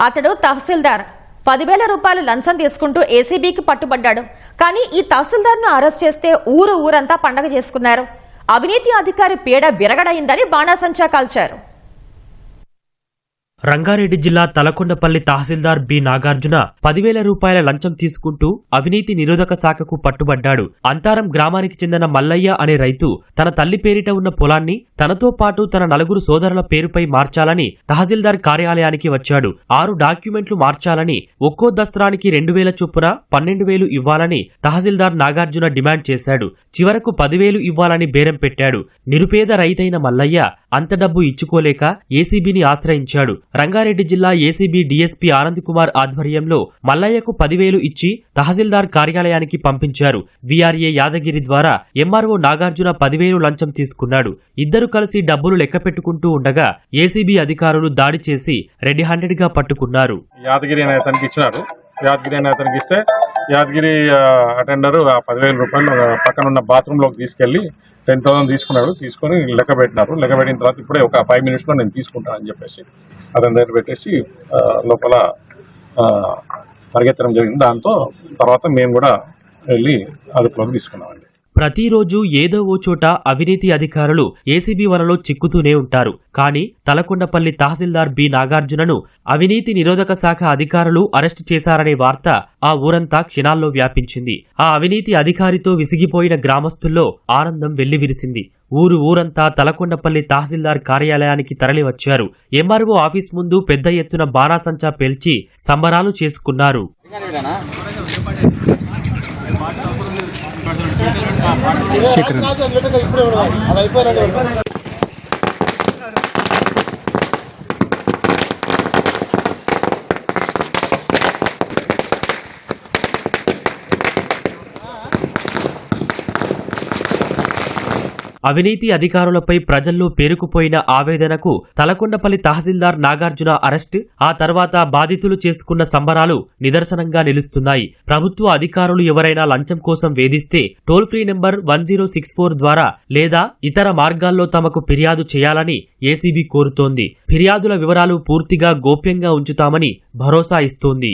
అతడు తహసీల్దార్ 10,000 రూపాయలు లంచం తీసుకుంటూ ఏసీబీకి పట్టుబడ్డాడు. కానీ ఈ తహసీల్దార్ను అరెస్ట్ చేస్తే ఊరంతా పండగ చేసుకున్నారు. అవినీతి అధికారి పీడ విరగడైందని బాణాసంచా కాల్చారు. రంగారెడ్డి జిల్లా తలకొండపల్లి తహసీల్దార్ బి నాగార్జున 10,000 రూపాయల లంచం తీసుకుంటూ అవినీతి నిరోధక శాఖకు పట్టుబడ్డాడు. అంతారం గ్రామానికి చెందిన మల్లయ్య అనే రైతు తన తల్లి పేరిట ఉన్న పొలాన్ని తనతో పాటు తన 4 సోదరుల పేరుపై మార్చాలని తహసీల్దార్ కార్యాలయానికి వచ్చాడు. 6 డాక్యుమెంట్లు మార్చాలని, ఒక్కో దస్త్రానికి 2,000 చొప్పున 12,000 ఇవ్వాలని తహసీల్దార్ నాగార్జున డిమాండ్ చేశాడు. చివరకు 10,000 ఇవ్వాలని బేరం పెట్టాడు. నిరుపేద రైతైన మల్లయ్య అంత డబ్బు ఇచ్చుకోలేక ఏసీబీని ఆశ్రయించాడు. రంగారెడ్డి జిల్లా ఏసీబీ డీఎస్పీ ఆనంద్ కుమార్ ఆధ్వర్యంలో మల్లయ్యకు 10,000 ఇచ్చి తహసీల్దార్ కార్యాలయానికి పంపించారు. వీఆర్ఏ యాదగిరి ద్వారా ఎంఆర్ఓ నాగార్జున 10,000 లంచం తీసుకున్నాడు. ఇద్దరు కలిసి డబ్బులు లెక్క పెట్టుకుంటూ ఉండగా ఏసీబీ అధికారులు దాడి చేసి రెడ్ హ్యాండెడ్ గా పట్టుకున్నారు. యాదగిరి అనే అతనికి ఇచ్చినారు. యాదగిరి అనే అతనికి ఇస్తే యాదగిరి అటెండర్ 10,000 రూపాయలు పక్కన ఉన్న బాత్రూమ్ లోకి తీసుకెళ్లి 10,000 తీసుకున్నాడు. తీసుకొని లెక్క పెట్టినారు. లెక్క పెట్టిన తర్వాత ఇప్పుడే ఒక 5 minutes లో నేను తీసుకుంటానని చెప్పేసి అతని దగ్గర పెట్టేసి లోపల పరిగెత్తడం జరిగింది. దాంతో తర్వాత మేము కూడా వెళ్ళి అదుపులోకి తీసుకున్నామండి. ప్రతిరోజు ఏదో ఓ చోట అవినీతి అధికారులు ఏసీబీ వలలో చిక్కుతూనే ఉంటారు. కానీ తలకొండపల్లి తహసీల్దార్ బి నాగార్జునను అవినీతి నిరోధక శాఖ అధికారులు అరెస్టు చేశారనే వార్త ఆ ఊరంతా క్షణాల్లో వ్యాపించింది. ఆ అవినీతి అధికారితో విసిగిపోయిన గ్రామస్తుల్లో ఆనందం వెల్లివిరిసింది. ఊరంతా తలకొండపల్లి తహసీల్దార్ కార్యాలయానికి తరలివచ్చారు. ఎంఆర్ఓ ఆఫీస్ ముందు పెద్ద ఎత్తున బాణాసంచా పేల్చి సంబరాలు చేసుకున్నారు. అవినీతి అధికారులపై ప్రజల్లో పేరుకుపోయిన ఆవేదనకు తలకొండపల్లి తహసీల్దార్ నాగార్జున అరెస్ట్, ఆ తర్వాత బాధితులు చేసుకున్న సంబరాలు నిదర్శనంగా నిలుస్తున్నాయి. ప్రభుత్వ అధికారులు ఎవరైనా లంచం కోసం వేధిస్తే టోల్ ఫ్రీ నెంబర్ 1064 ద్వారా లేదా ఇతర మార్గాల్లో తమకు ఫిర్యాదు చేయాలని ఏసీబీ కోరుతోంది. ఫిర్యాదుల వివరాలు పూర్తిగా గోప్యంగా ఉంచుతామని భరోసా ఇస్తోంది.